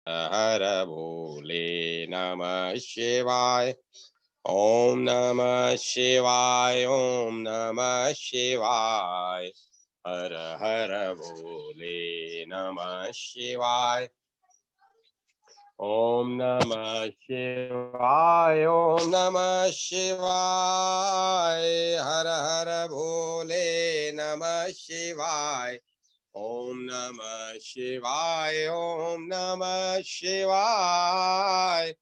हर भोले नमः शिवाय। ओम नमः शिवाय, ओम नमः शिवाय। हर हर भोले नमः शिवाय। ओम नमः शिवाय, ओम नमः शिवाय। हर हर भोले नमः शिवाय। ओम नमः शिवाय, ओम नमः शिवाय।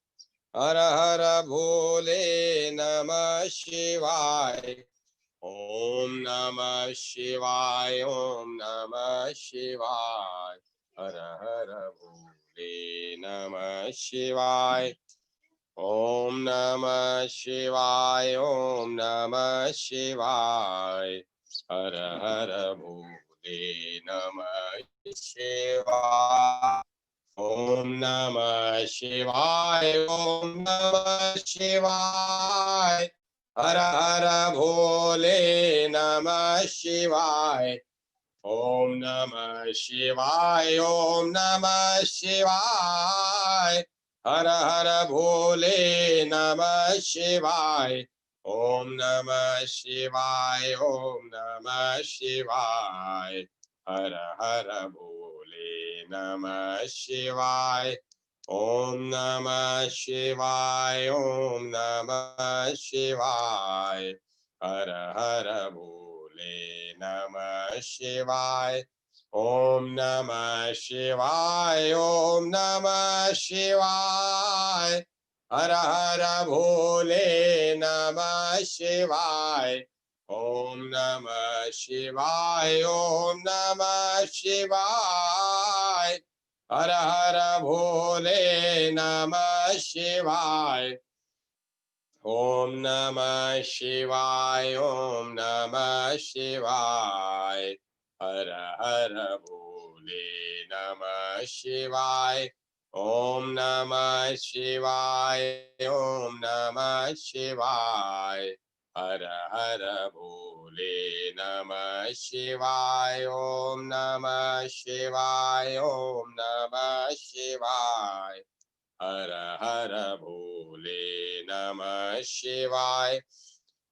हर हर भोले नमः शिवाय। ओम नमः शिवाय, ओम नमः शिवाय। हर हर भोले नमः शिवाय। ओम नमः शिवाय, ओम नमः शिवाय। हर हर भोले नमः शिवाय। ओम नमः शिवाय, ओम नमः शिवाय। हर हर भोले नमः शिवाय। ओम नमः शिवाय, ओम नमः शिवाय। हर हर भोले नमः शिवाय। ओम नमः शिवाय, ओम नमः शिवाय। हर हर भोले नमः शिवाय। ओम नमः शिवाय, ओम नमः शिवाय। हर हर भोले नमः शिवाय। ओम नमः शिवाय, ओम नमः शिवाय। हर हर भोले नमः शिवाय। ओम नमः शिवाय, ओम नमः शिवाय। हर हर भोले नमः शिवाय। ओम नमः शिवाय, ओम नमः शिवाय। हर हर भोले नमः शिवाय। ओम नमः शिवाय, ओम नमः शिवाय। हर हर भोले नमः शिवाय। ओम नमः शिवाय, ओम नमः शिवाय। हर हर भोले नमः शिवाय।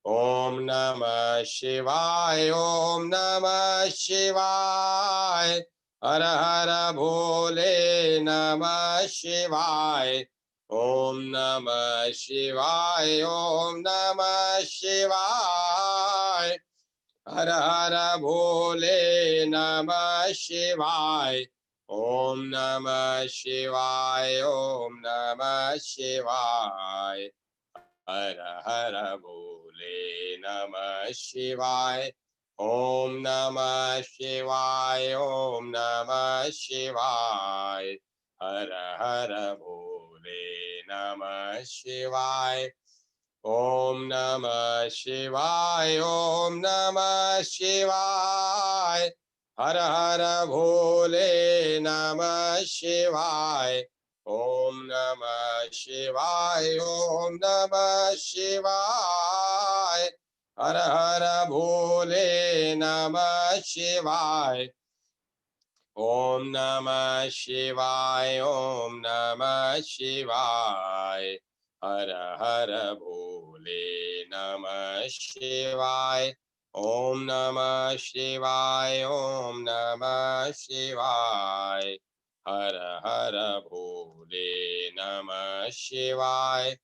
ओम नमः शिवाय, ओम नमः शिवाय। हर हर भोले नमः शिवाय। ओम नमः शिवाय, ओम नमः शिवाय। हर हर भोले नमः शिवाय। ओम नमः शिवाय, ओम नमः शिवाय। हर हर भोले नमः शिवाय। ओम नमः शिवाय, ओम नमः शिवाय। हर हर भोले नमः शिवाय। ओम नमः शिवाय, ओम नमः शिवाय। हर हर भोले नमः शिवाय। ओम नमः शिवाय, ओम नमः शिवाय। हर हर भोले नमः शिवाय। ओम नमः शिवाय, ओम नमः शिवाय। हर हर भोले नमः शिवाय। ओम नमः शिवाय, ओम नमः शिवाय। हर हर भोले नमः शिवाय।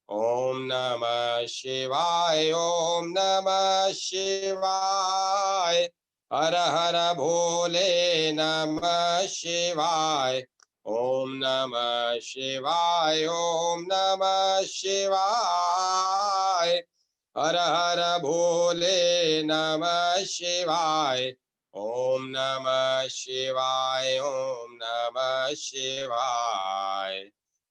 ओम नमः शिवाय, ओम नमः शिवाय। हर हर भोले नमः शिवाय। ओम नमः शिवाय, ओम नमः शिवाय। हर हर भोले नमः शिवाय। ओम नमः शिवाय, ओम नमः शिवाय।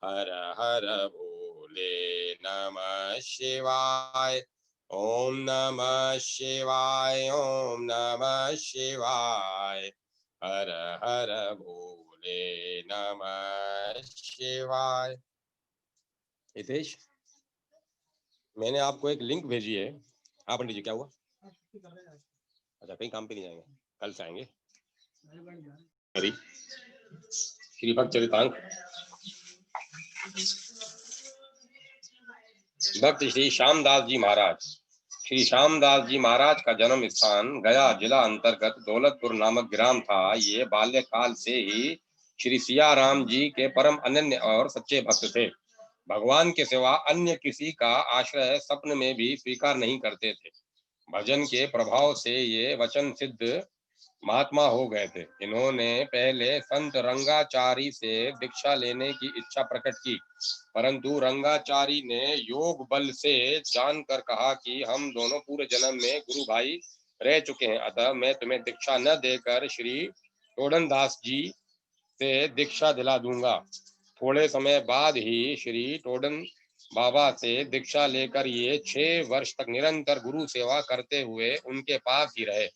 हर हर भोले नमः शिवाय। ओम नमः शिवाय, ओम नमः शिवाय। हर हर भोले नमः शिवाय। हितेश, मैंने आपको एक लिंक भेजी है। हाँ पंडित जी, क्या हुआ? अच्छा, कहीं काम पे नहीं जाएंगे, कल से आएंगे। हरि श्री भक्त चरितांक भक्त श्री श्यामदास जी महाराज। श्री श्यामदास जी महाराज का जन्म स्थान गया जिला अंतर्गत दौलतपुर नामक ग्राम था। ये बाल्यकाल से ही श्री सिया राम जी के परम अनन्य और सच्चे भक्त थे। भगवान के सिवा अन्य किसी का आश्रय स्वप्न में भी स्वीकार नहीं करते थे। भजन के प्रभाव से ये वचन सिद्ध महात्मा हो गए थे। इन्होंने पहले संत रंगाचारी से दीक्षा लेने की इच्छा प्रकट की, परंतु रंगाचारी ने योग बल से जानकर कहा कि हम दोनों पूर्व जन्म में गुरु भाई रह चुके हैं, अतः मैं तुम्हें दीक्षा न देकर श्री टोडन दास जी से दीक्षा दिला दूंगा। थोड़े समय बाद ही श्री टोडन बाबा से दीक्षा लेकर ये 6 वर्ष तक निरंतर गुरु सेवा करते हुए उनके पास ही रहे।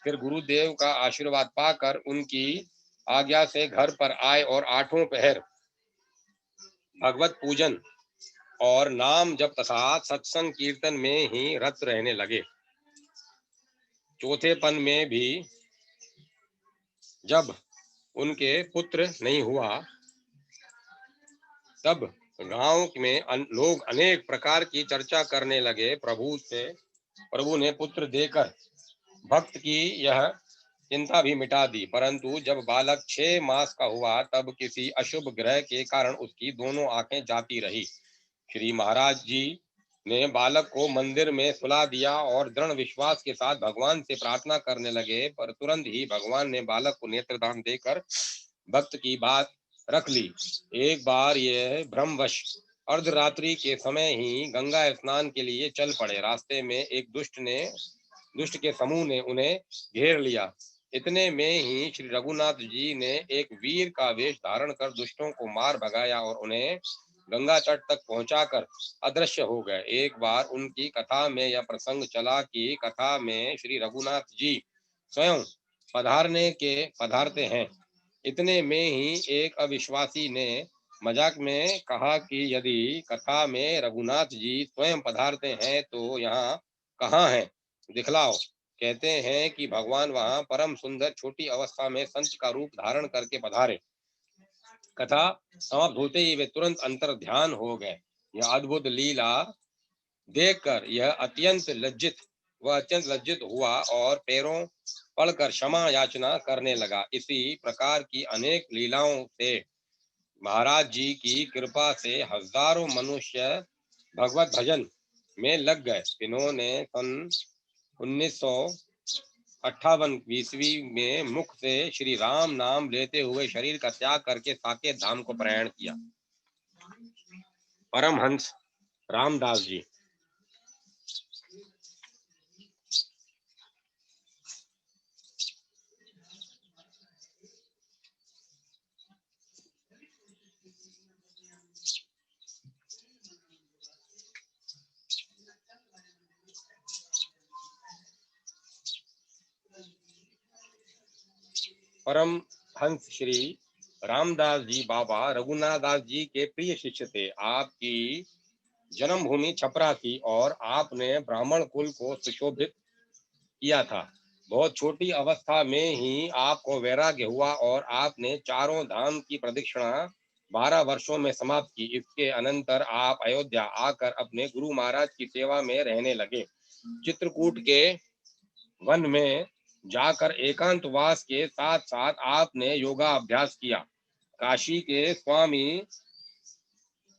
फिर गुरुदेव का आशीर्वाद पाकर उनकी आज्ञा से घर पर आए और 8 पहर भगवत पूजन और नाम जप तथा सत्संग कीर्तन में ही रत रहने लगे। चौथेपन में भी जब उनके पुत्र नहीं हुआ, तब गांव में लोग अनेक प्रकार की चर्चा करने लगे। प्रभु ने पुत्र देकर भक्त की यह चिंता भी मिटा दी, परंतु जब बालक 6 मास का हुआ तब किसी अशुभ ग्रह के कारण उसकी दोनों आंखें जाती रही। श्री महाराज जी ने बालक को मंदिर में सुला दिया और दृढ़ विश्वास के साथ भगवान से प्रार्थना करने लगे, पर तुरंत ही भगवान ने बालक को नेत्रदान देकर भक्त की बात रख ली। एक बार यह भ्रमवश अर्धरात्रि के समय ही गंगा स्नान के लिए चल पड़े। रास्ते में एक दुष्ट के समूह ने उन्हें घेर लिया। इतने में ही श्री रघुनाथ जी ने एक वीर का वेश धारण कर दुष्टों को मार भगाया और उन्हें गंगा तट तक पहुंचाकर अदृश्य हो गए। एक बार उनकी कथा में यह प्रसंग चला कि कथा में श्री रघुनाथ जी स्वयं पधारते हैं। इतने में ही एक अविश्वासी ने मजाक में कहा कि यदि कथा में रघुनाथ जी स्वयं पधारते हैं तो यहाँ कहाँ हैं, दिखलाओ। कहते हैं कि भगवान वहां परम सुंदर छोटी अवस्था में संत का रूप धारण करके पधारे। कथा समाप्त होते ही वे तुरंत अंतर ध्यान हो गए। यह अद्भुत लीला देखकर यह अत्यंत लज्जित हुआ और पैरों पड़कर क्षमा याचना करने लगा। इसी प्रकार की अनेक लीलाओं से महाराज जी की कृपा से हजारों मनुष्य भगवत भजन में लग गए। इन्होंने सन 1958 ईस्वी में मुख से श्री राम नाम लेते हुए शरीर का त्याग करके साकेत धाम को प्रयाण किया। परमहंस रामदास जी। परम हंस श्री रामदास जी बाबा रघुनाथ दास जी के प्रिय शिष्य थे। आपकी जन्मभूमि छपरा थी और आपने ब्राह्मण कुल को सुशोभित किया था। बहुत छोटी अवस्था में ही आपको वैराग्य हुआ और आपने चारों धाम की प्रदक्षिणा 12 वर्षों में समाप्त की। इसके अनंतर आप अयोध्या आकर अपने गुरु महाराज की सेवा में रहने लगे। चित्रकूट के वन में जाकर एकांतवास के साथ साथ आपने योगा अभ्यास किया। काशी के स्वामी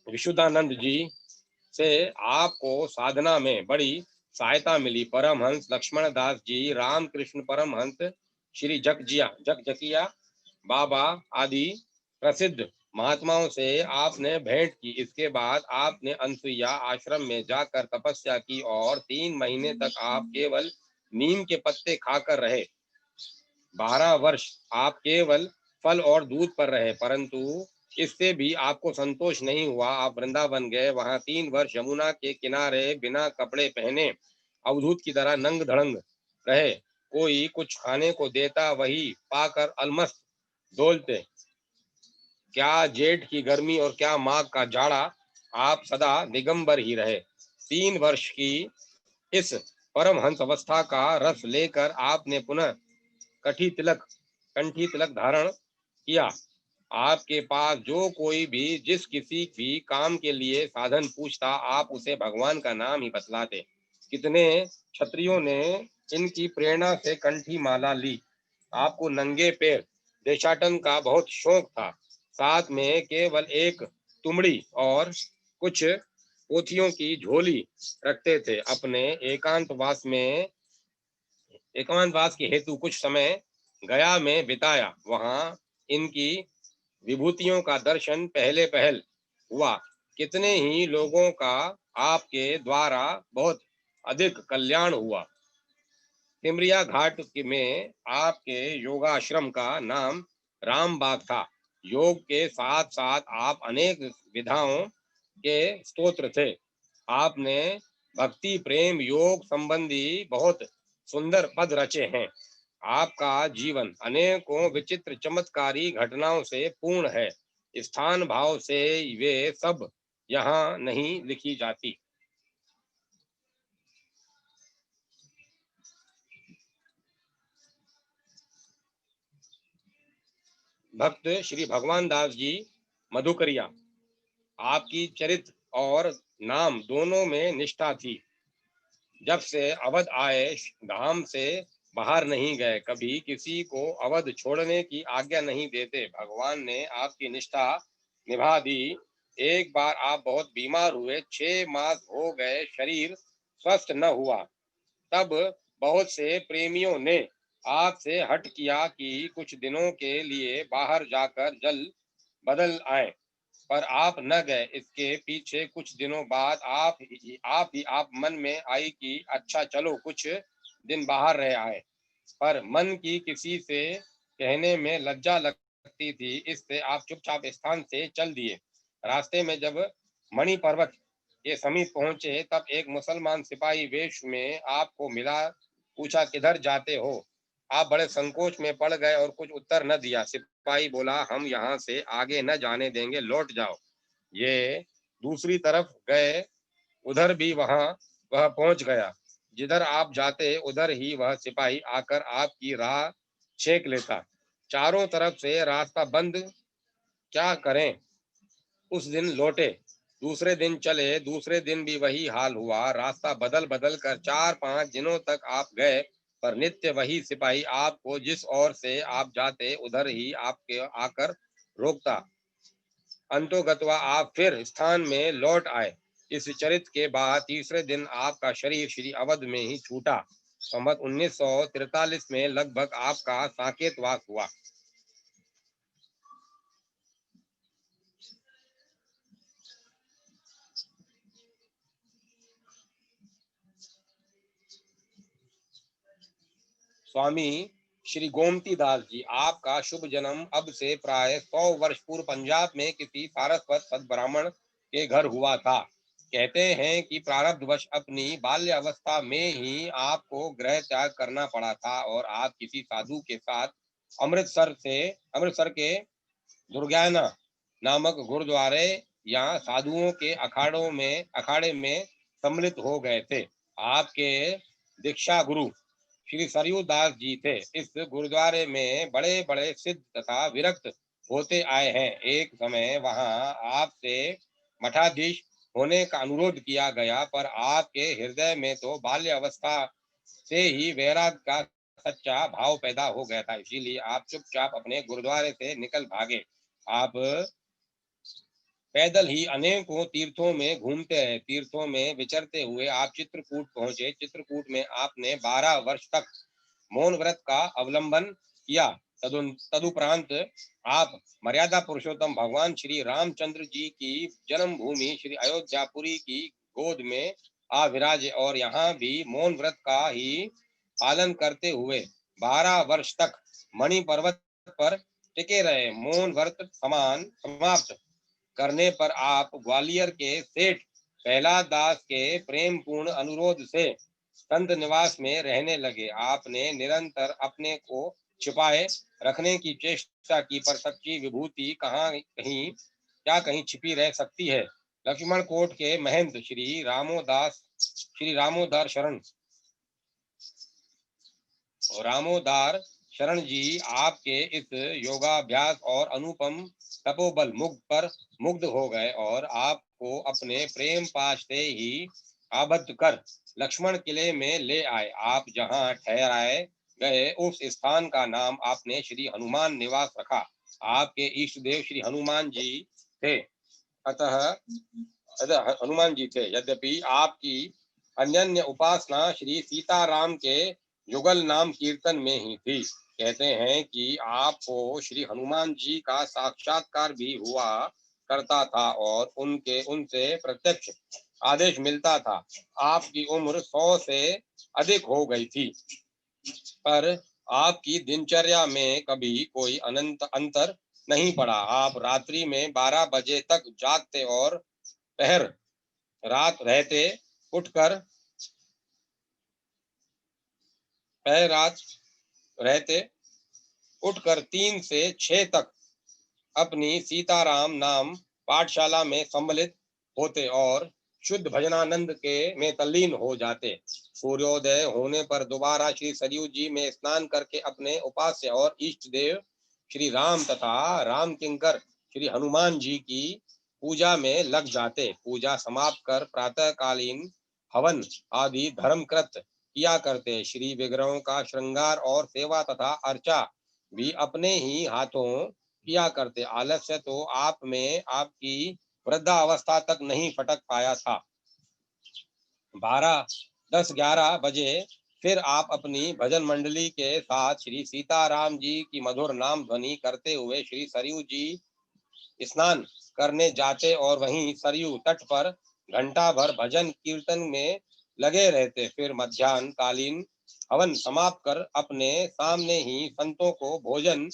विशुद्धानंद जी से आपको साधना में बड़ी सहायता मिली। परमहंस लक्ष्मण दास जी, रामकृष्ण परमहंस, श्री जगजकिया बाबा आदि प्रसिद्ध महात्माओं से आपने भेंट की। इसके बाद आपने अनसुईया आश्रम में जाकर तपस्या की और 3 महीने तक आप केवल नीम के पत्ते खाकर रहे। 12 वर्ष आप केवल फल और दूध पर रहे, परंतु इससे भी आपको संतोष नहीं हुआ। आप वृंदावन गए। वहां 3 वर्ष यमुना के किनारे बिना कपड़े पहने अवधूत की तरह नंग धड़ंग रहे। कोई कुछ खाने को देता, वही पाकर अलमस्त डोलते। क्या जेठ की गर्मी और क्या माघ का जाड़ा, आप सदा दिगंबर ही रहे। 3 वर्ष की इस परमहंस अवस्था का रस लेकर आपने पुनः कंठी तिलक धारण किया। आपके पास जो कोई भी जिस किसी भी काम के लिए साधन पूछता, आप उसे भगवान का नाम ही बतलाते। कितने क्षत्रियों ने इनकी प्रेरणा से कंठी माला ली। आपको नंगे पैर देशाटन का बहुत शौक था। साथ में केवल एक तुमड़ी और कुछ पोथियों की झोली रखते थे। अपने एकांतवास के हेतु कुछ समय गया में बिताया। वहां इनकी विभूतियों का दर्शन पहले पहल हुआ। कितने ही लोगों का आपके द्वारा बहुत अधिक कल्याण हुआ। सिमरिया घाट में आपके योगाश्रम का नाम रामबाग था। योग के साथ साथ आप अनेक विधाओं के स्तोत्र थे। आपने भक्ति प्रेम योग संबंधी बहुत सुंदर पद रचे हैं। आपका जीवन अनेकों विचित्र चमत्कारी घटनाओं से पूर्ण है। स्थान भाव से वे सब यहाँ नहीं लिखी जाती। भक्त श्री भगवान दास जी मधुकरिया, आपकी चरित्र और नाम दोनों में निष्ठा थी। जब से अवध आए धाम से बाहर नहीं गए, कभी किसी को अवध छोड़ने की आज्ञा नहीं देते। भगवान ने आपकी निष्ठा निभा दी। एक बार आप बहुत बीमार हुए, 6 मास हो गए शरीर स्वस्थ न हुआ। तब बहुत से प्रेमियों ने आपसे हट किया कि कुछ दिनों के लिए बाहर जाकर जल बदल आए, पर आप न गए। इसके पीछे कुछ दिनों बाद आप मन में आई कि अच्छा चलो कुछ दिन बाहर रह आए, पर मन की किसी से कहने में लज्जा लगती थी। इससे आप चुपचाप स्थान से चल दिए। रास्ते में जब मणि पर्वत के समीप पहुंचे, तब एक मुसलमान सिपाही वेश में आपको मिला। पूछा, किधर जाते हो? आप बड़े संकोच में पड़ गए और कुछ उत्तर न दिया। सिपाही बोला, हम यहाँ से आगे न जाने देंगे, लौट जाओ। ये दूसरी तरफ गए, उधर भी वह पहुंच गया। जिधर आप जाते उधर ही वह सिपाही आकर आपकी राह छेक लेता। चारों तरफ से रास्ता बंद, क्या करें? उस दिन लौटे, दूसरे दिन चले, दूसरे दिन भी वही हाल हुआ। रास्ता बदल बदल कर 4-5 दिनों तक आप गए, पर नित्य वही सिपाही आपको जिस ओर से आप जाते उधर ही आपके आकर रोकता। अंतोगत्वा आप फिर स्थान में लौट आए। इस चरित्र के बाद तीसरे दिन आपका शरीर श्री अवध में ही छूटा। संवत 1943 में लगभग आपका साकेतवास हुआ। स्वामी श्री गोमती दास जी, आपका शुभ जन्म अब से प्राय 100 वर्ष पूर्व पंजाब में किसी सारस्वत सद्ब्राह्मण के घर हुआ था। कहते हैं कि प्रारब्धवश अपनी बाल्यावस्था में ही आपको गृह त्याग करना पड़ा था और आप किसी साधु के साथ अमृतसर के दुर्गाना नामक गुरुद्वारे या साधुओं के अखाड़े में सम्मिलित हो गए थे। आपके दीक्षा गुरु श्री सरयू दास जी थे। इस गुरुद्वारे में बड़े बड़े सिद्ध तथा विरक्त होते आए हैं। एक समय वहां आपसे मठाधीश होने का अनुरोध किया गया, पर आपके हृदय में तो बाल्य अवस्था से ही वैराग का सच्चा भाव पैदा हो गया था। इसीलिए आप चुपचाप अपने गुरुद्वारे से निकल भागे। आप पैदल ही अनेकों तीर्थों में घूमते रहे। तीर्थों में विचरते हुए आप चित्रकूट पहुंचे। चित्रकूट में आपने 12 वर्ष तक मौन व्रत का अवलंबन किया। तदुपरांत आप मर्यादा पुरुषोत्तम भगवान श्री रामचंद्र जी की जन्मभूमि श्री अयोध्यापुरी की गोद में आ विराजे और यहाँ भी मौन व्रत का ही पालन करते हुए 12 वर्ष तक मणि पर्वत पर टिके रहे। मौन व्रत समाप्त करने पर आप ग्वालियर के सेठ प्रहलाद दास के प्रेम पूर्ण अनुरोध से संत निवास में रहने लगे। आपने निरंतर अपने को छिपाए रखने की चेष्टा की, पर सच्ची विभूति कहीं छिपी रह सकती है। लक्ष्मण कोट के महंत श्री रामोदार शरण जी आपके इस योगाभ्यास और अनुपम तपोबल मुग्ध हो गए और आपको अपने प्रेम पाश से ही आबद्ध कर लक्ष्मण किले में ले आए। आप जहां ठहराए गए उस स्थान का नाम आपने श्री हनुमान निवास रखा। आपके इष्ट देव श्री हनुमान जी थे। अतः हनुमान जी थे। यद्यपि आपकी अन्य उपासना श्री सीताराम के युगल नाम कीर्तन में ही थी। कहते हैं कि आपको श्री हनुमान जी का साक्षात्कार भी हुआ करता था और उनसे प्रत्यक्ष आदेश मिलता था। आपकी उम्र 100 से अधिक हो गई थी, पर आपकी दिनचर्या में कभी कोई अनंत अंतर नहीं पड़ा। आप रात्रि में 12 बजे तक जागते और पहर रात रहते उठकर पहर रात रहते उठकर 3 से 6 तक अपनी सीताराम नाम पाठशाला में सम्मिलित होते और शुद्ध भजनानंद के में तल्लीन हो जाते। सूर्योदय होने पर दोबारा श्री सरयू जी में स्नान करके अपने उपास्य और इष्ट देव श्री राम तथा राम किंकर श्री हनुमान जी की पूजा में लग जाते। पूजा समाप्त कर प्रातःकालीन हवन आदि धर्मकृत किया करते। श्री विग्रहों का श्रृंगार और सेवा तथा अर्चा भी अपने ही हाथों किया करते। आलस्य तो आप में आपकी वृद्धावस्था तक नहीं फटक पाया था। 12, 10, 11 बजे फिर आप अपनी भजन मंडली के साथ श्री सीताराम जी की मधुर नाम ध्वनि करते हुए श्री सरयू जी स्नान करने जाते और वहीं सरयू तट पर घंटा भर भजन कीर्तन में लगे रहते। फिर मध्याह्न कालीन हवन समाप्त कर अपने सामने ही संतों को भोजन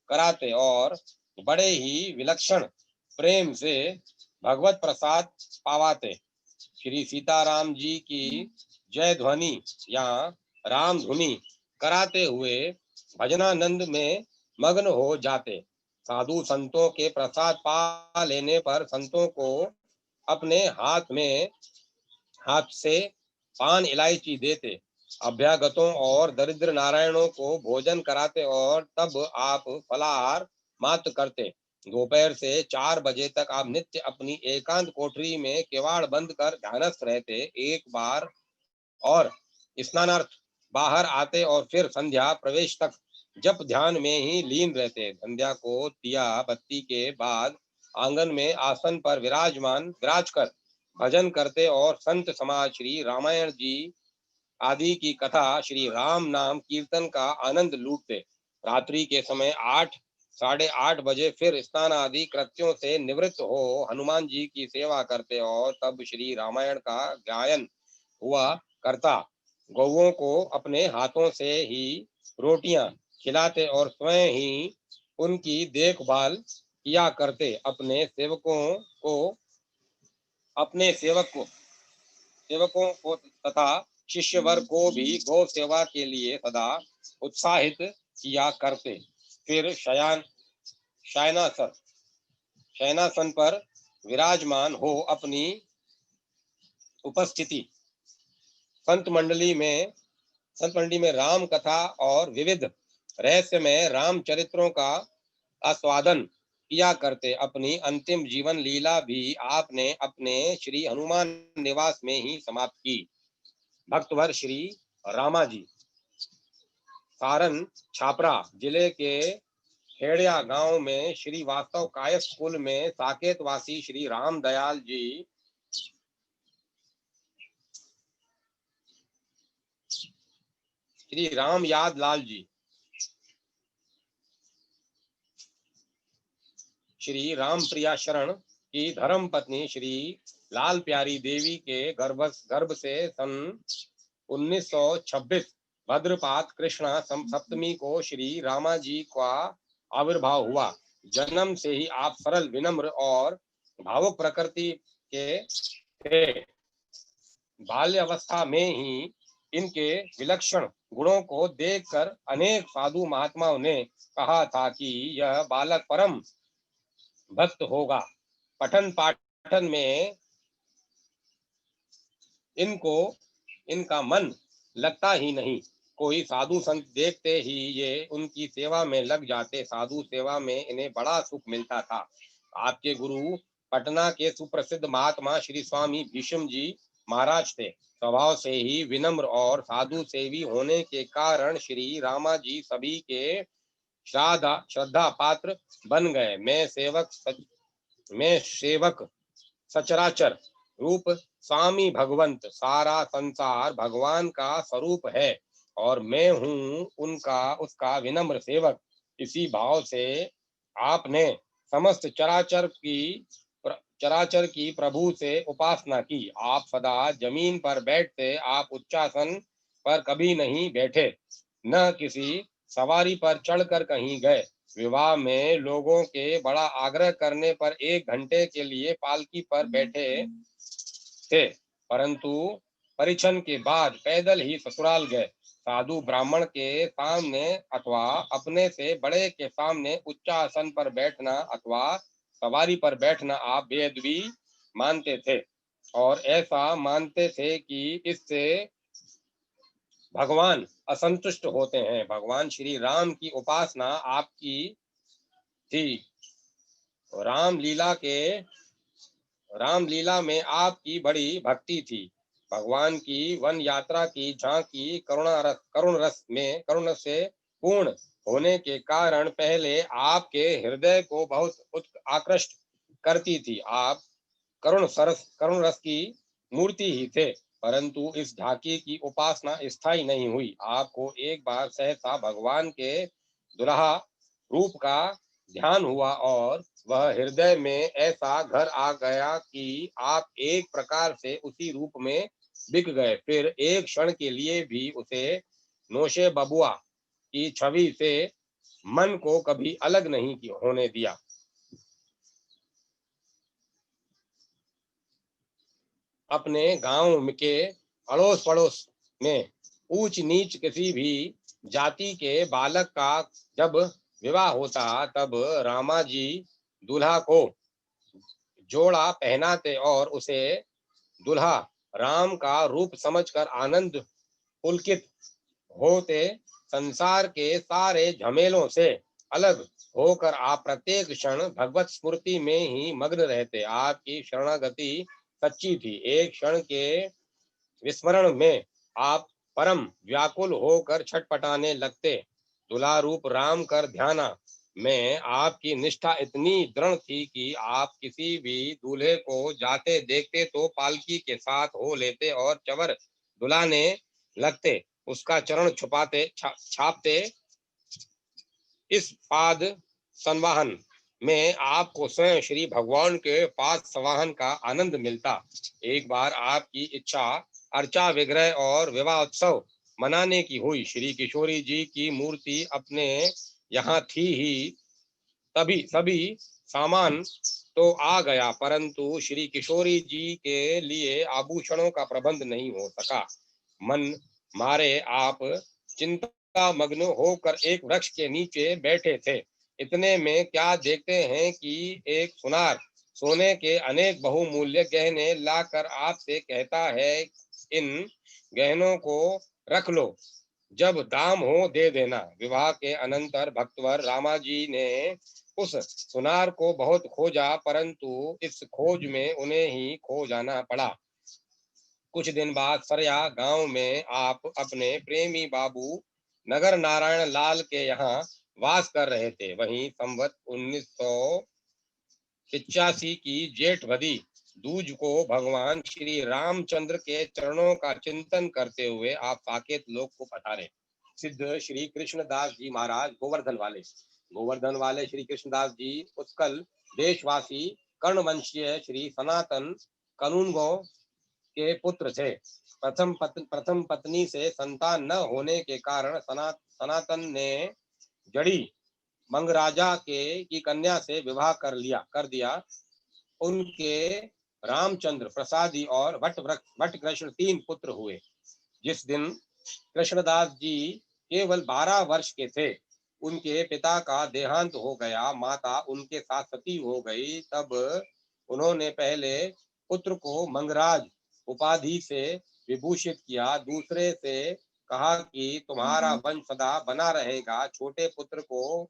कराते और बड़े ही विलक्षण प्रेम से भगवत प्रसाद पावाते। श्री सीताराम जी की जय ध्वनि या राम धुनी कराते हुए भजनानंद में मग्न हो जाते। साधु संतों के प्रसाद पा लेने पर संतों को अपने हाथ से पान इलायची देते। अभ्यागतों और दरिद्र नारायणों को भोजन कराते और तब आप फलाहार मात्र करते। दोपहर से 4 बजे तक आप नित्य अपनी एकांत कोठरी में किवाड़ बंद कर ध्यानस्थ रहते। एक बार और स्नानार्थ बाहर आते और फिर संध्या प्रवेश तक जप ध्यान में ही लीन रहते। संध्या को दिया बत्ती के बाद आंगन में आसन पर विराज कर भजन करते और संत समाज श्री रामायण जी आदि की कथा श्री राम नाम कीर्तन का आनंद लूटते। रात्रि के समय 8, 8:30 बजे फिर स्नान आदि कृत्यों से निवृत्त हो हनुमान जी की सेवा करते और तब श्री रामायण का गायन हुआ करता। गौओं को अपने हाथों से ही रोटियां खिलाते और स्वयं ही उनकी देखभाल किया करते। अपने सेवकों को तथा शिष्य वर्ग को भी गौ सेवा के लिए सदा उत्साहित किया करते। फिर शयनासन पर विराजमान हो अपनी उपस्थिति संत मंडली में राम कथा और विविध रहस्यमय राम चरित्रों का आस्वादन किया करते। अपनी अंतिम जीवन लीला भी आपने अपने श्री हनुमान निवास में ही समाप्त की। भक्तवर श्री रामा जी सारण छापरा जिले के खेड़िया गांव में श्री वास्तव कायस्थ कुल में साकेतवासी श्री राम दयाल जी श्री राम याद लाल जी श्री राम प्रिया शरण की धर्म पत्नी श्री लाल प्यारी देवी के गर्भ से सन 1926 भद्रपात कृष्णा सप्तमी को श्री रामा जी का आविर्भाव हुआ। जन्म से ही आप सरल विनम्र और भावुक प्रकृति के थे। बाल्यावस्था में ही इनके विलक्षण गुणों को देखकर अनेक साधु महात्माओं ने कहा था कि यह बालक परम भक्त होगा। पठन पाठन में इनका मन लगता ही नहीं। कोई साधु संत देखते ही ये उनकी सेवा में लग जाते। साधु सेवा में इन्हें बड़ा सुख मिलता था। आपके गुरु पटना के सुप्रसिद्ध महात्मा श्री स्वामी भीष्म जी महाराज थे। स्वभाव से ही विनम्र और साधु सेवी होने के कारण श्री रामाजी सभी के श्रद्धा पात्र बन गए। मैं सेवक सचराचर रूप स्वामी भगवंत, सारा संसार भगवान का स्वरूप है और मैं हूँ उनका उसका विनम्र सेवक। इसी भाव से आपने समस्त चराचर की प्रभु से उपासना की। आप सदा जमीन पर बैठते, आप उच्चासन पर कभी नहीं बैठे, न किसी सवारी पर चढ़कर कहीं गए। विवाह में लोगों के बड़ा आग्रह करने पर 1 घंटे के लिए पालकी पर बैठे थे, परंतु परिछन के बाद पैदल ही ससुराल गए। साधु ब्राह्मण के सामने अथवा अपने से बड़े के सामने उच्चासन पर बैठना अथवा सवारी पर बैठना आप बेअदबी मानते थे और ऐसा मानते थे कि इससे भगवान असंतुष्ट होते हैं। भगवान श्री राम की उपासना आपकी थी। रामलीला के रामलीला में आपकी बड़ी भक्ति थी। भगवान की वन यात्रा की झांकी करुण से पूर्ण होने के कारण पहले आपके हृदय को बहुत आकृष्ट करती थी। आप करुण रस की मूर्ति ही थे, परंतु इस झांकी की उपासना स्थायी नहीं हुई। आपको एक बार सहसा भगवान के दुल्हा रूप का ध्यान हुआ और वह हृदय में ऐसा घर आ गया कि आप एक प्रकार से उसी रूप में बिक गए। फिर एक क्षण के लिए भी उसे नौशे बबुआ की छवि से मन को कभी अलग नहीं होने दिया। अपने गांव के अड़ोस पड़ोस में ऊंच नीच किसी भी जाति के बालक का जब विवाह होता, तब रामाजी दूल्हा को जोड़ा पहनाते और उसे दूल्हा राम का रूप समझकर आनंद पुलकित होते। संसार के सारे झमेलों से अलग होकर आप प्रत्येक क्षण भगवत स्मृति में ही मग्न रहते। आपकी शरणागति सच्ची थी। एक क्षण के विस्मरण में आप परम व्याकुल होकर छटपटाने लगते। दूल्हा रूप राम कर ध्याना में आपकी निष्ठा इतनी दृढ़ थी कि आप किसी भी दूल्हे को जाते देखते तो पालकी के साथ हो लेते और चवर दुलाने लगते, उसका चरण छापते। इस पाद संवाहन में आपको स्वयं श्री भगवान के पाद संवाहन का आनंद मिलता। एक बार आपकी इच्छा अर्चा विग्रह और विवाह उत्सव मनाने की हुई। श्री किशोरी जी की मूर्ति अपने यहाँ थी ही, तभी सभी सामान तो आ गया, परंतु श्री किशोरी जी के लिए आभूषणों का प्रबंध नहीं हो सका। मन मारे आप चिंता मग्न होकर एक वृक्ष के नीचे बैठे थे। इतने में क्या देखते हैं कि एक सुनार सोने के अनेक बहुमूल्य गहने लाकर आपसे कहता है, इन गहनों को रख लो, जब दाम हो दे देना। विवाह के अनंतर भक्तवर रामाजी ने उस सुनार को बहुत खोजा, परंतु इस खोज में उन्हें ही खो जाना पड़ा। कुछ दिन बाद सरया गांव में आप अपने प्रेमी बाबू नगर नारायण लाल के यहाँ वास कर रहे थे। वहीं संवत 1985 की जेठ भदी दूज को भगवान श्री रामचंद्र के चरणों का चिंतन करते हुए आप साकेत लोक को पधारे। सिद्ध श्री कृष्णदास जी महाराज गोवर्धन वाले श्री कृष्णदास जी उत्कल देशवासी कर्णवंशीय श्री सनातन कनूनगो के पुत्र थे। प्रथम पत्नी से संतान न होने के कारण सनातन ने जड़ी मंगराजा की कन्या से विवाह कर दिया। उनके रामचंद्र प्रसादी और भट्ट कृष्ण 3 पुत्र हुए। जिस दिन कृष्णदास जी केवल 12 वर्ष के थे, उनके पिता का देहांत हो गया। माता उनके साथ सती हो गई। तब उन्होंने पहले पुत्र को मंगराज उपाधि से विभूषित किया, दूसरे से कहा कि तुम्हारा वंश सदा बना रहेगा। छोटे पुत्र को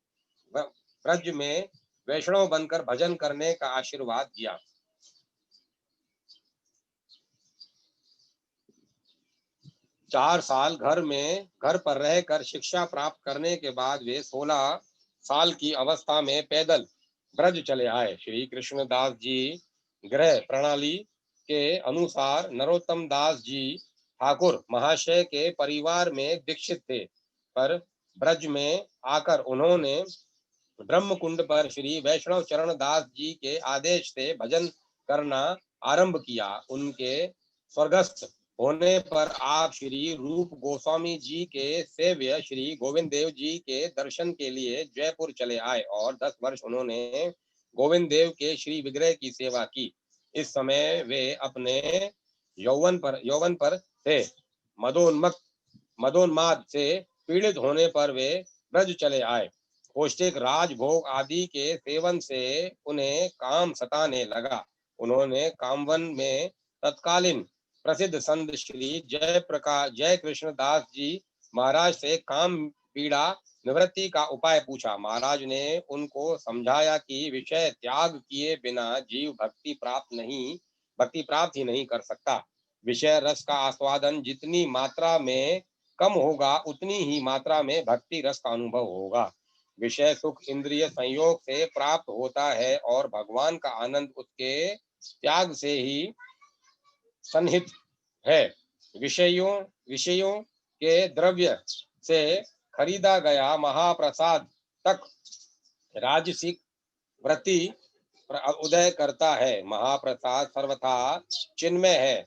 ब्रज में वैष्णव बनकर भजन करने का आशीर्वाद दिया। 4 साल घर पर रहकर शिक्षा प्राप्त करने के बाद वे 16 साल की अवस्था में पैदल ब्रज चले आए। श्री कृष्णदास जी ग्रह प्रणाली के अनुसार नरोत्तम दास जी ठाकुर महाशय के परिवार में दीक्षित थे, पर ब्रज में आकर उन्होंने ब्रह्मकुंड पर श्री वैष्णव चरण दास जी के आदेश से भजन करना आरंभ किया। उनके स्वर्गस्थ होने पर आप श्री रूप गोस्वामी जी के सेव्य श्री गोविंद देव जी के दर्शन के लिए जयपुर चले आए और 10 वर्ष उन्होंने गोविंद देव के श्री विग्रह की सेवा की। इस समय वे अपने यौवन पर थे। मदोन्माद से पीड़ित होने पर वे ब्रज चले आए। पौष्टिक राजभोग आदि के सेवन से उन्हें काम सताने लगा। उन्होंने कामवन में तत्कालीन प्रसिद्ध संत श्री जय कृष्ण दास जी महाराज से काम पीड़ा निवृत्ति का उपाय पूछा। महाराज ने उनको समझाया कि विषय त्याग किए बिना जीव भक्ति प्राप्त ही नहीं कर सकता। विषय रस का आस्वादन जितनी मात्रा में कम होगा उतनी ही मात्रा में भक्ति रस का अनुभव होगा। विषय सुख इंद्रिय संयोग से प्राप्त होता है और भगवान का आनंद उसके त्याग से ही सन्निहित है। विषयों के द्रव्य से खरीदा गया महाप्रसाद तक राजसिक वृत्ति उदय करता है। महाप्रसाद सर्वथा चिन्मय है,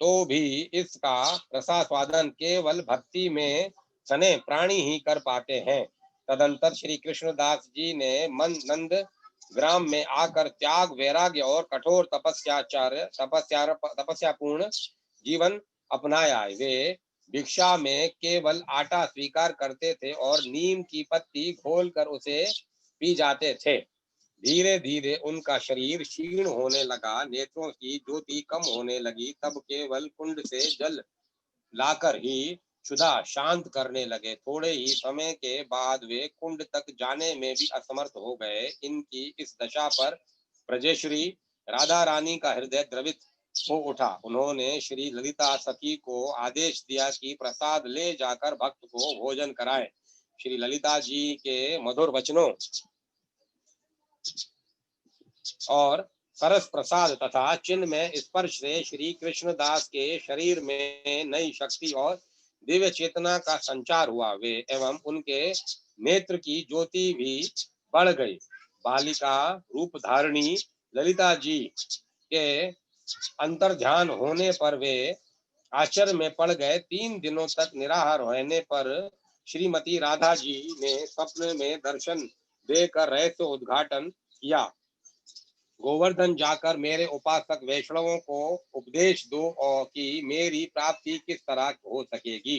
तो भी इसका रसास्वादन केवल भक्ति में सने प्राणी ही कर पाते हैं। तदंतर श्री कृष्णदास जी ने नंद ग्राम में आकर त्याग वैराग्य और कठोर तपस्यापूर्ण जीवन अपनाया। वे भिक्षा में केवल आटा स्वीकार करते थे और नीम की पत्ती घोलकर उसे पी जाते थे। धीरे धीरे उनका शरीर क्षीण होने लगा, नेत्रों की ज्योति कम होने लगी। तब केवल कुंड से जल लाकर ही क्षुधा शांत करने लगे। थोड़े ही समय के बाद वे कुंड तक जाने में भी असमर्थ हो गए। इनकी इस दशा पर ब्रजेश्वरी राधा रानी का हृदय द्रवित हो उठा। उन्होंने श्री ललिता सखी को आदेश दिया कि प्रसाद ले जाकर भक्त को भोजन कराएं। श्री ललिता जी के मधुर वचनों और सरस प्रसाद तथा चिन्ह में स्पर्श से श्री कृष्णदास के शरीर में नई शक्ति और दिव्य चेतना का संचार हुआ। वे एवं उनके नेत्र की ज्योति भी बढ़ गई। बालिका रूप धारणी ललिता जी के अंतर ध्यान होने पर वे आश्चर्य में पड़ गए। 3 दिनों तक निराहार होने पर श्रीमती राधा जी ने स्वप्न में दर्शन देकर रहस्य उद्घाटन किया। गोवर्धन जाकर मेरे उपासक वैष्णवों को उपदेश दो और कि मेरी प्राप्ति किस तरह हो सकेगी।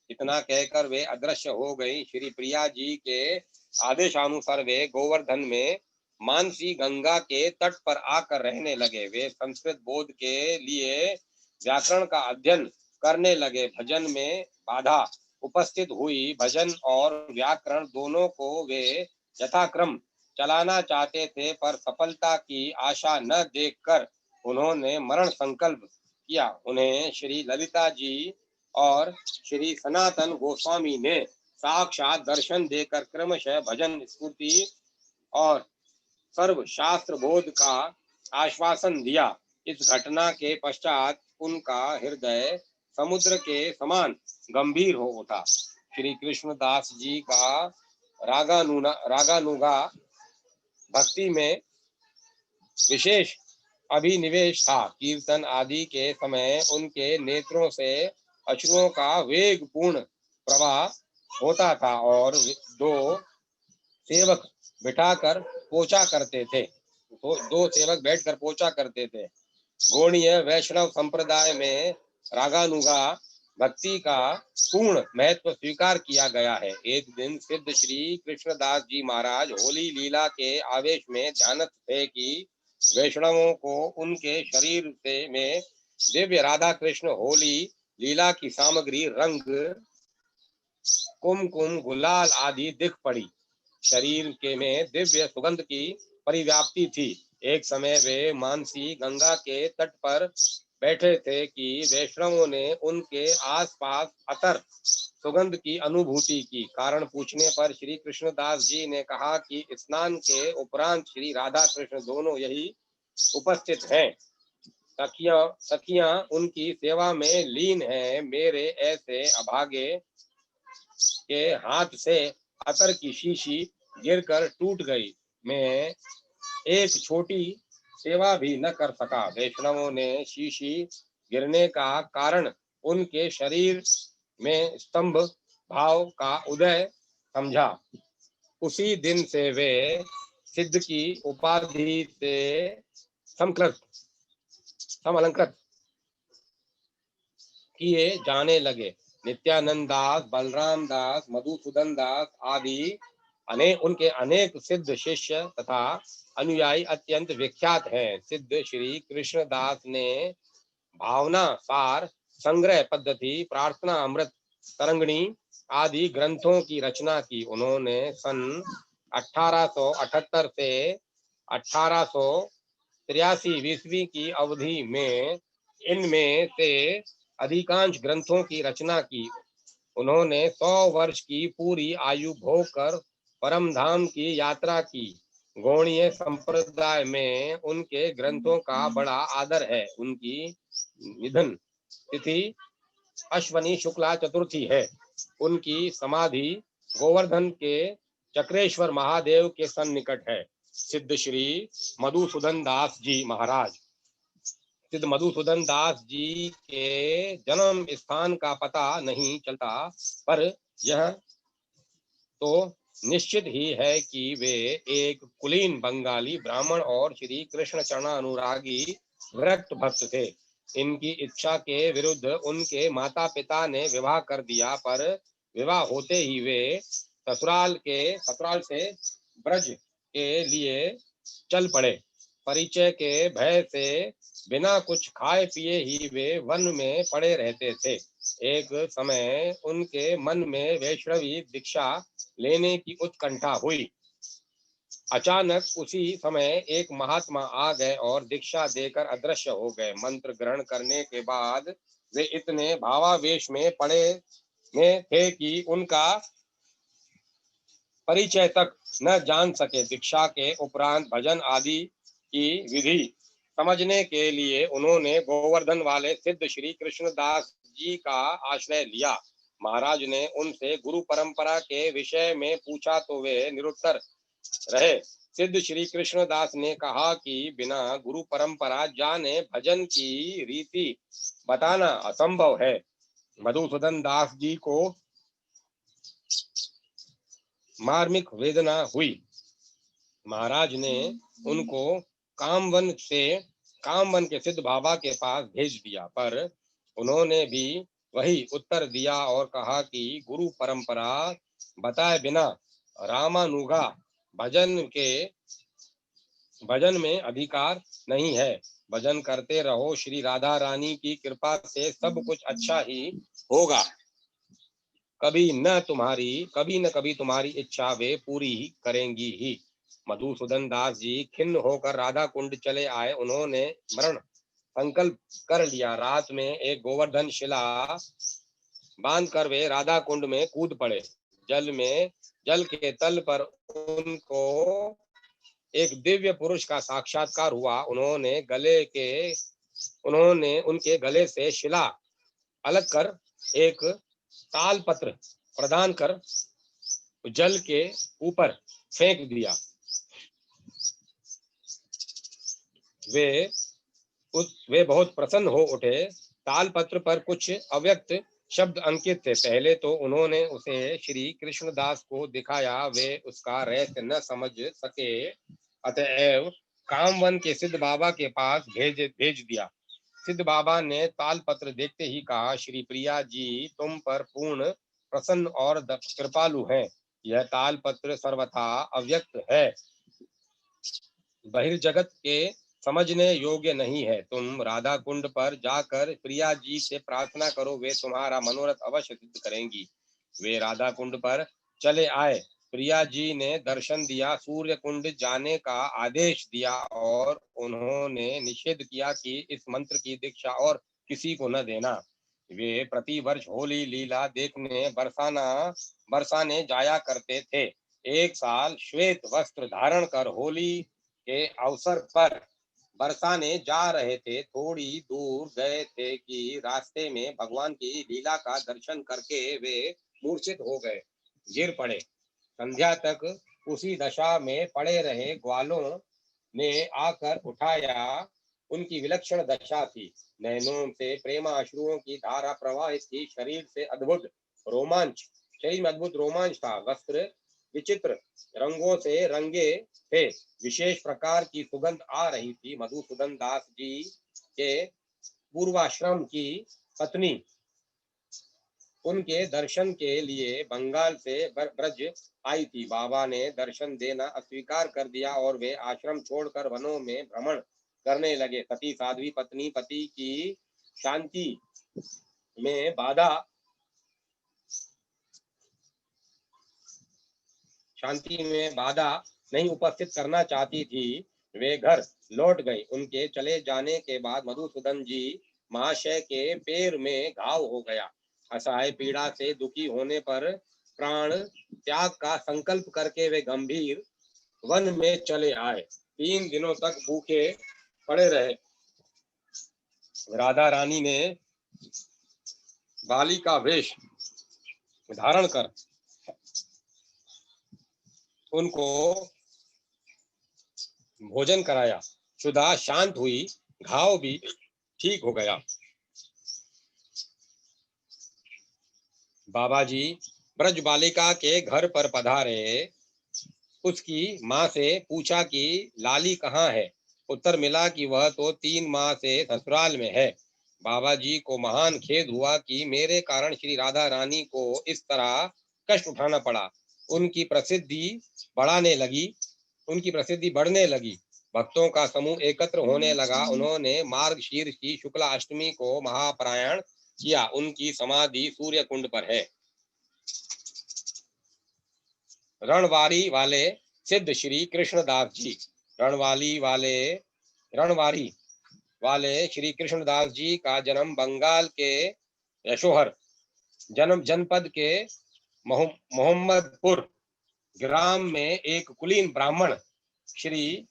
इतना कहकर वे अदृश्य हो गई। श्री प्रिया जी के आदेशानुसार वे गोवर्धन में मानसी गंगा के तट पर आकर रहने लगे। वे संस्कृत बोध के लिए व्याकरण का अध्ययन करने लगे। भजन में बाधा उपस्थित हुई। भजन और व्याकरण दोनों को वे यथाक्रम चलाना चाहते थे, पर सफलता की आशा न देखकर उन्होंने मरण संकल्प किया। उन्हें श्री ललिता जी और श्री सनातन गोस्वामी ने साक्षात दर्शन देकर क्रमशः भजन स्फूर्ति और सर्व शास्त्र बोध का आश्वासन दिया। इस घटना के पश्चात उनका हृदय समुद्र के समान गंभीर हो उठा। श्री कृष्णदास जी का रागानुगा भक्ति में विशेष अभिनिवेश था। कीर्तन आदि के समय उनके नेत्रों से अश्रुओं का वेगपूर्ण प्रवाह होता था और 2 सेवक बिठाकर पोछा करते थे। 2 सेवक बैठकर पोछा करते थे। गौड़ीय वैष्णव संप्रदाय में रागानुगा भक्ति का पूर्ण महत्व स्वीकार किया गया है। एक दिन सिद्ध श्री कृष्णदास जी महाराज होली लीला के आवेश में ध्यानस्थ थे कि वैष्णवों को उनके शरीर से में दिव्य राधा कृष्ण होली लीला की सामग्री रंग कुमकुम गुलाल आदि दिख पड़ी। शरीर के में दिव्य सुगंध की परिव्याप्ति थी। एक समय वे मानसी गंगा के तट पर बैठे थे कि वैष्णवों ने उनके आसपास अतर सुगंध की अनुभूति की। कारण पूछने पर श्री कृष्णदास जी ने कहा कि स्नान के उपरांत श्री राधा कृष्ण दोनों यही उपस्थित हैं। सखियां उनकी सेवा में लीन हैं। मेरे ऐसे अभागे के हाथ से अतर की शीशी गिरकर टूट गई। मैं एक छोटी सेवा भी न कर सका। वैष्णवों ने शीशी गिरने का कारण उनके शरीर में स्तंभ भाव का उदय समझा। उसी दिन से वे सिद्ध की उपाधि से समलंकृत किए जाने लगे। नित्यानंद दास, बलराम दास, मधुसूदन दास आदि उनके अनेक सिद्ध शिष्य तथा अनुयायी अत्यंत विख्यात हैं। सिद्ध श्री कृष्णदास ने भावना सार, संग्रह पद्धति, प्रार्थना अमृत तरंगिणी आदि ग्रंथों की रचना की। उन्होंने सन 1878 से 1883 ईस्वी की अवधि में इनमें से अधिकांश ग्रंथों की रचना की। उन्होंने 100 वर्ष की पूरी आयु भोग कर परम धाम की यात्रा की। गौड़ीय संप्रदाय में उनके ग्रंथों का बड़ा आदर है। उनकी निधन तिथि अश्वनी शुक्ला चतुर्थी है। उनकी समाधि गोवर्धन के चक्रेश्वर महादेव के सन्निकट है। सिद्ध श्री मधुसूदन दास जी महाराज। सिद्ध मधुसूदन दास जी के जन्म स्थान का पता नहीं चलता, पर यह तो निश्चित ही है कि वे एक कुलीन बंगाली ब्राह्मण और श्री कृष्ण चरणानुरागी विरक्त भक्त थे। इनकी इच्छा के विरुद्ध उनके माता पिता ने विवाह कर दिया, पर विवाह होते ही वे ससुराल से ब्रज के लिए चल पड़े। परिचय के भय से बिना कुछ खाए पिए ही वे वन में पड़े रहते थे। एक समय उनके मन में वैष्णवी दीक्षा लेने की उत्कंठा हुई। अचानक उसी समय एक महात्मा आ गए और दीक्षा देकर अदृश्य हो गए। मंत्र ग्रहण करने के बाद वे इतने भावावेश में थे कि उनका परिचय तक न जान सके। दीक्षा के उपरांत भजन आदि की विधि समझने के लिए उन्होंने गोवर्धन वाले सिद्ध श्री कृष्णदास जी का आश्रय लिया। महाराज ने उनसे गुरु परंपरा के विषय में पूछा तो वे निरुत्तर रहे। सिद्ध श्री कृष्णदास ने कहा कि बिना गुरु परंपरा जाने भजन की रीति बताना असंभव है। मधुसूदन दास जी को मार्मिक वेदना हुई। महाराज ने उनको कामवन के सिद्ध बाबा के पास भेज दिया, पर उन्होंने भी वही उत्तर दिया और कहा कि गुरु परंपरा बताए बिना रामानुगा भजन में अधिकार नहीं है। भजन करते रहो, श्री राधा रानी की कृपा से सब कुछ अच्छा ही होगा। कभी न कभी तुम्हारी इच्छा वे पूरी ही करेंगी ही। मधुसूदन दास जी खिन्न होकर राधा कुंड चले आए। उन्होंने मरण संकल्प कर लिया। रात में एक गोवर्धन शिला बांधकर वे राधा कुंड में कूद पड़े। जल के तल पर उनको एक दिव्य पुरुष का साक्षात्कार हुआ। उन्होंने उनके गले से शिला अलग कर एक तालपत्र प्रदान कर जल के ऊपर फेंक दिया। वे बहुत प्रसन्न हो उठे। तालपत्र पर कुछ अव्यक्त शब्द अंकित थे। पहले तो उन्होंने उसे श्री कृष्णदास को दिखाया। वे उसका रहस्य न समझ सके, अतएव कामवन के सिद्ध बाबा के पास भेज दिया। सिद्ध बाबा ने तालपत्र देखते ही कहा, श्री प्रिया जी तुम पर पूर्ण प्रसन्न और कृपालु हैं। यह तालपत्र सर्वथा अव्यक्त है, बहिर्जगत के समझने योग्य नहीं है। तुम राधा कुंड पर जाकर प्रिया जी से प्रार्थना करो, वे तुम्हारा मनोरथ अवश्य सिद्ध करेंगी। वे राधा कुंड पर चले आए। प्रिया जी ने दर्शन दिया, सूर्य कुंड जाने का आदेश दिया और उन्होंने निषेध किया कि इस मंत्र की दीक्षा और किसी को न देना। वे प्रति वर्ष होली लीला देखने बरसाने जाया करते थे। एक साल श्वेत वस्त्र धारण कर होली के अवसर पर बरसाने जा रहे थे। थोड़ी दूर गए थे कि रास्ते में भगवान की लीला का दर्शन करके वे मूर्छित हो गए, गिर पड़े। संध्या तक उसी दशा में पड़े रहे। ग्वालों ने आकर उठाया। उनकी विलक्षण दशा थी। नैनों से प्रेमाश्रुओं की धारा प्रवाहित थी। शरीर में अद्भुत रोमांच था। वस्त्र विचित्र रंगों से रंगे थे। विशेष प्रकार की सुगंध आ रही थी। मधुसूदन दास जी के पूर्वाश्रम की पत्नी उनके दर्शन के लिए बंगाल से ब्रज आई थी। बाबा ने दर्शन देना अस्वीकार कर दिया और वे आश्रम छोड़कर वनों में भ्रमण करने लगे। सती साध्वी पत्नी पति की शांति में बाधा नहीं उपस्थित करना चाहती थी। वे घर लौट गई। उनके चले जाने के बाद मधुसूदन जी महाशय के पैर में घाव हो गया। असहाय पीड़ा से दुखी होने पर प्राण त्याग का संकल्प करके वे गंभीर वन में चले आए। 3 दिनों तक भूखे पड़े रहे। राधा रानी ने बाली का वेश धारण कर उनको भोजन कराया। क्षुधा शांत हुई, घाव भी ठीक हो गया। बाबा जी ब्रज बालिका के घर पर पधारे। उसकी माँ से पूछा कि लाली कहाँ है। उत्तर मिला कि वह तो 3 माह से ससुराल में है। बाबा जी को महान खेद हुआ कि मेरे कारण श्री राधा रानी को इस तरह कष्ट उठाना पड़ा। उनकी प्रसिद्धि बढ़ने लगी। भक्तों का समूह एकत्र होने लगा। उन्होंने मार्गशीर्ष की शुक्ला अष्टमी को महाप्रयाण किया। उनकी समाधि सूर्य कुंड पर है। रणवारी वाले सिद्ध श्री कृष्णदास जी। रणवारी वाले श्री कृष्णदास जी का जन्म बंगाल के यशोहर जनपद के मोहम्मदपुर ग्राम में एक कुलीन ब्राह्मण श्री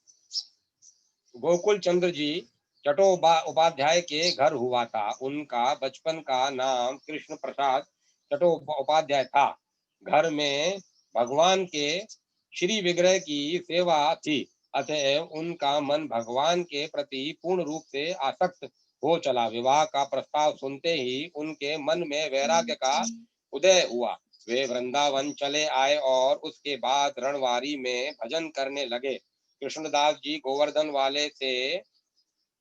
गोकुल चंद्र जी चट्टोपाध्याय के घर हुआ था। उनका बचपन का नाम कृष्ण प्रसाद चट्टोपाध्याय था। घर में भगवान के श्री विग्रह की सेवा थी। अतएव उनका मन भगवान के प्रति पूर्ण रूप से आसक्त हो चला। विवाह का प्रस्ताव सुनते ही उनके मन में वैराग्य का उदय हुआ। वे वृंदावन चले आए और उसके बाद रणवारी में भजन करने लगे। कृष्णदास जी गोवर्धन वाले से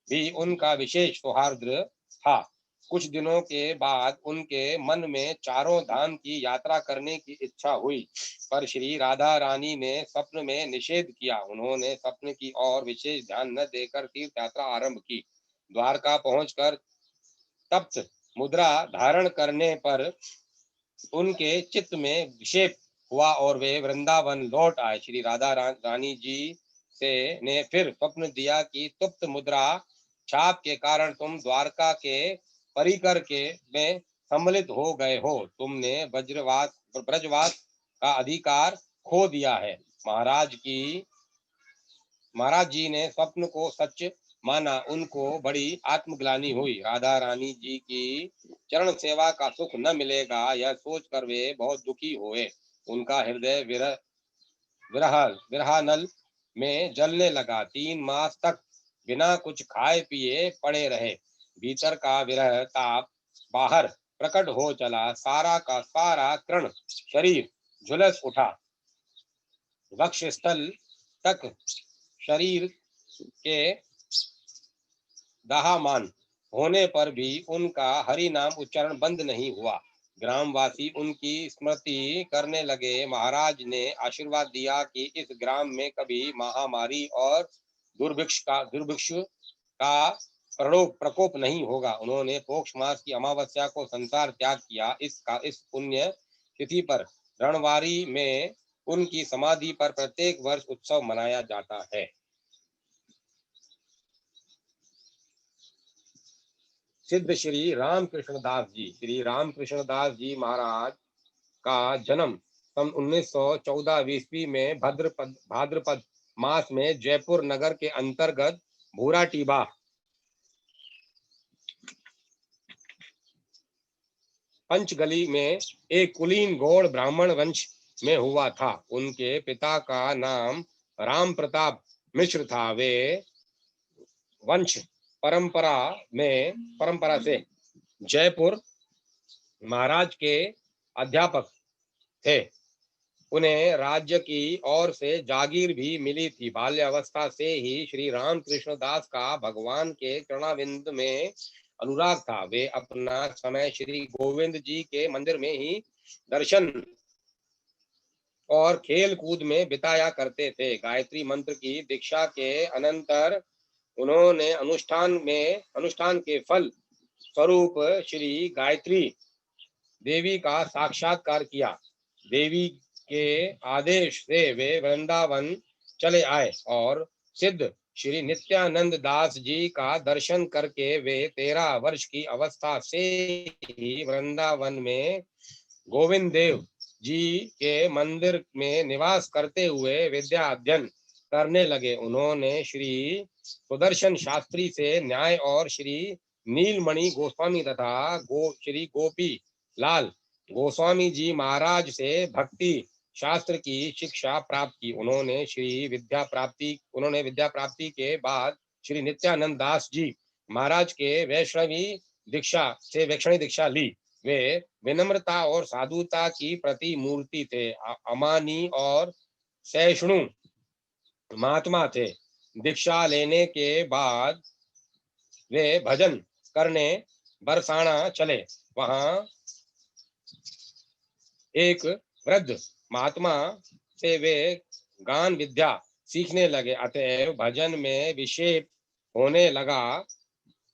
भी उनका विशेष सौहार्द था। कुछ दिनों के बाद उनके मन में चारों धाम की यात्रा करने की इच्छा हुई, पर श्री राधा रानी ने स्वप्न में निषेध किया। उन्होंने स्वप्न की ओर विशेष ध्यान न देकर तीर्थ यात्रा आरंभ की। द्वारका पहुंचकर तप्त मुद्रा धारण करने पर उनके चित्त में विक्षेप हुआ और वे वृंदावन लौट आए। श्री राधा रानी जी ने फिर स्वप्न दिया कि तुप्त मुद्रा छाप के कारण तुम द्वारका के परिकर के में सम्मिलित हो गए हो। तुमने ब्रजवास का अधिकार खो दिया है। महाराज जी ने स्वप्न को सच माना। उनको बड़ी आत्मग्लानि हुई। राधा रानी जी की चरण सेवा का सुख न मिलेगा, यह सोचकर वे बहुत दुखी हुए। उनका हृदय विरहानल में जलने लगा। 3 मास तक बिना कुछ खाए पिए पड़े रहे। भीतर का विरह ताप बाहर प्रकट हो चला। सारा का सारा तृण शरीर झुलस उठा। वक्षस्थल तक शरीर के दाहमान होने पर भी उनका हरि नाम उच्चारण बंद नहीं हुआ। ग्रामवासी उनकी स्मृति करने लगे। महाराज ने आशीर्वाद दिया कि इस ग्राम में कभी महामारी और दुर्भिक्ष का प्रकोप नहीं होगा। उन्होंने पोक्ष मास की अमावस्या को संसार त्याग किया। इस पुण्य तिथि पर रणवारी में उनकी समाधि पर प्रत्येक वर्ष उत्सव मनाया जाता है। सिद्ध श्री रामकृष्ण दास जी, श्री रामकृष्ण दास जी महाराज का जन्म सन 1914 ईस्वी में भाद्रपद मास में जयपुर नगर के अंतर्गत भूराटीबा पंचगली में एक कुलीन गौड़ ब्राह्मण वंश में हुआ था। उनके पिता का नाम राम प्रताप मिश्र था। वे वंश परंपरा से जयपुर महाराज के अध्यापक थे। उन्हें राज्य की ओर से जागीर भी मिली थी। बाल्यावस्था से ही श्री रामकृष्ण दास का भगवान के चरणाविंद में अनुराग था। वे अपना समय श्री गोविंद जी के मंदिर में ही दर्शन और खेल कूद में बिताया करते थे। गायत्री मंत्र की दीक्षा के अनंतर उन्होंने अनुष्ठान के फल स्वरूप श्री गायत्री देवी का साक्षात्कार किया। देवी के आदेश से वे वृंदावन चले आए और सिद्ध श्री नित्यानंद दास जी का दर्शन करके वे 13 वर्ष की अवस्था से ही वृंदावन में गोविंद देव जी के मंदिर में निवास करते हुए विद्या अध्ययन करने लगे। उन्होंने श्री सुदर्शन शास्त्री से न्याय और श्री नीलमणि गोस्वामी तथा श्री गोपी लाल गोस्वामी जी महाराज से भक्ति शास्त्र की शिक्षा प्राप्त की। उन्होंने विद्या प्राप्ति के बाद श्री नित्यानंद दास जी महाराज के वैष्णवी दीक्षा ली। वे विनम्रता और साधुता की प्रतिमूर्ति थे। अमानी और सहिष्णु महात्मा थे। दीक्षा लेने के बाद वे भजन करने बरसाना चले। वहां एक वृद्ध महात्मा से वे गान विद्या सीखने लगे। अतएव भजन में विक्षेप होने लगा।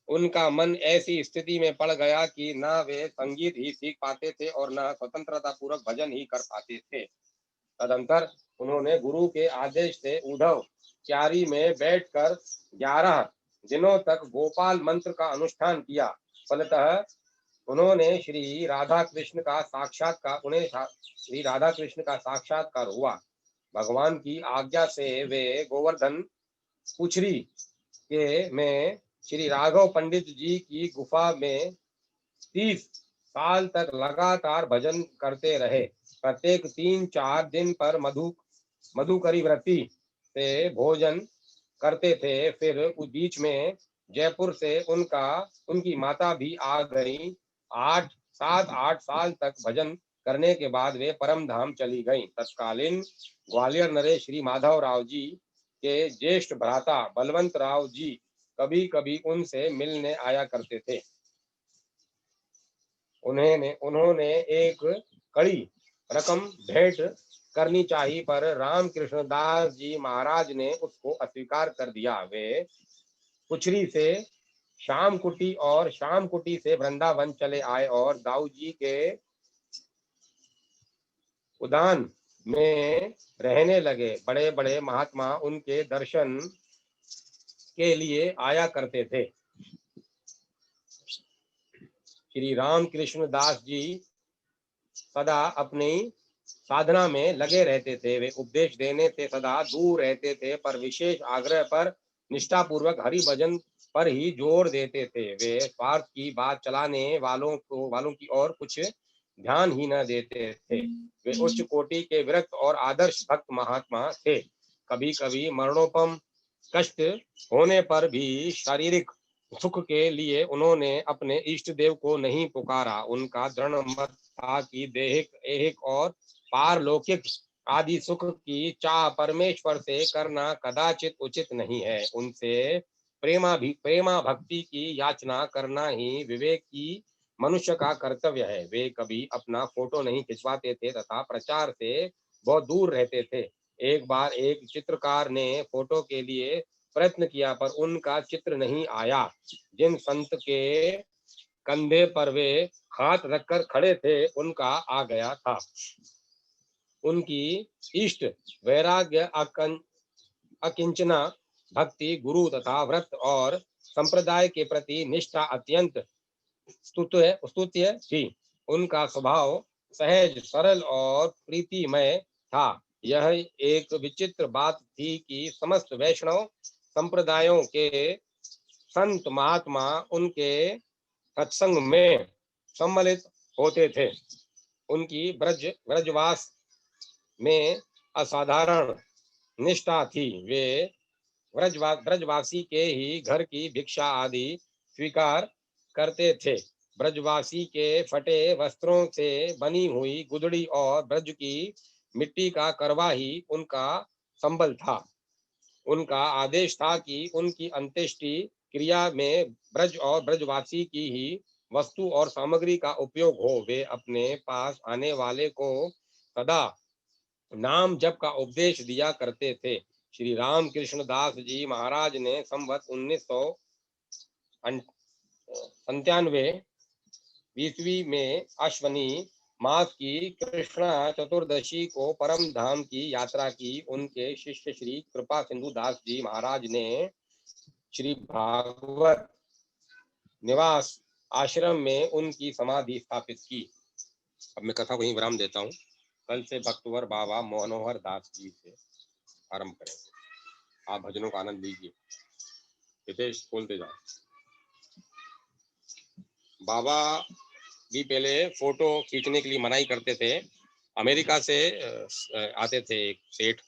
उनका मन ऐसी स्थिति में पड़ गया कि न वे संगीत ही सीख पाते थे और न स्वतंत्रता पूर्वक भजन ही कर पाते थे। तदंतर उन्होंने गुरु के आदेश से उद्धव क्यारी में बैठकर 11 दिनों तक गोपाल मंत्र का अनुष्ठान किया। फलतः उन्हें श्री राधा कृष्ण का साक्षात्कार हुआ। भगवान की आज्ञा से वे गोवर्धन कुचरी के में श्री राघव पंडित जी की गुफा में 30 साल तक लगातार भजन करते रहे। प्रत्येक 3-4 दिन पर मधुकरी व्रती से भोजन करते थे। फिर उस बीच में जयपुर से उनकी माता भी आ गई। 7-8 साल तक भजन करने के बाद वे परम धाम चली गईं। तत्कालीन ग्वालियर नरेश श्री माधव राव जी के ज्येष्ठ भ्राता बलवंत राव जी कभी कभी उनसे मिलने आया करते थे। उन्होंने एक कड़ी रकम भेंट करनी चाहिए, पर रामकृष्ण दास जी महाराज ने उसको अस्वीकार कर दिया। वे कुचरी से शामकुटी से वृंदावन चले आए और दाऊ जी के उद्यान में रहने लगे। बड़े बड़े महात्मा उनके दर्शन के लिए आया करते थे। श्री रामकृष्ण दास जी सदा अपनी साधना में लगे रहते थे। वे उपदेश देने से सदा दूर रहते थे, पर विशेष आग्रह पर निष्ठापूर्वक हरि भजन पर ही जोर देते थे। वे स्वार्थ की बात चलाने वालों की ओर कुछ ध्यान ही न देते थे। वे उच्च कोटि के विरक्त और आदर्श भक्त महात्मा थे। कभी कभी मरणोपम कष्ट होने पर भी शारीरिक सुख के लिए उन्होंने अपने इष्ट देव को नहीं पुकारा। उनका दृढ़ मत था कि दैहिक ऐहिक और पारलौकिक आदि सुख की चाह परमेश्वर से करना कदाचित उचित नहीं है। उनसे प्रेमा भक्ति की याचना करना ही विवेक की मनुष्य का कर्तव्य है। वे कभी अपना फोटो नहीं खिंचवाते थे तथा प्रचार से बहुत दूर रहते थे। एक बार एक चित्रकार ने फोटो के लिए प्रयत्न किया, पर उनका चित्र नहीं आया। जिन संत के कंधे पर वे हाथ रखकर खड़े थे उनका आ गया था। उनकी इष्ट वैराग्य अकिंचना भक्ति गुरु तथा व्रत और संप्रदाय के प्रति निष्ठा अत्यंत स्तुत्य थी। उनका स्वभाव सहज सरल और प्रीतिमय था। यह एक विचित्र बात थी कि समस्त वैष्णव संप्रदायों के संत महात्मा उनके सत्संग में सम्मिलित होते थे। उनकी ब्रजवास में असाधारण निष्ठा थी। वे ब्रजवासी के ही घर की भिक्षा आदि स्वीकार करते थे। ब्रजवासी के फटे वस्त्रों से बनी हुई गुदड़ी और ब्रज की मिट्टी का करवा ही उनका संबल था। उनका आदेश था कि उनकी अंत्येष्टि क्रिया में ब्रज और ब्रजवासी की ही वस्तु और सामग्री का उपयोग हो। वे अपने पास आने वाले को सदा नाम जप का उपदेश दिया करते थे। श्री रामकृष्ण दास जी महाराज ने संवत 1997 ईस्वी में अश्वनी मास की कृष्णा चतुर्दशी को परम धाम की यात्रा की। उनके शिष्य श्री कृपा सिंधु दास जी महाराज ने श्री भागवत निवास आश्रम में उनकी समाधि स्थापित की। अब मैं कथा को यहीं विराम देता हूँ। कल से भक्तवर बाबा मनोहर दास जी से आरंभ करेंगे। आप भजनों का आनंद लीजिए। हितेश बोलते जाओ। बाबा भी पहले फोटो खींचने के लिए मनाही करते थे। अमेरिका से आते थे एक सेठ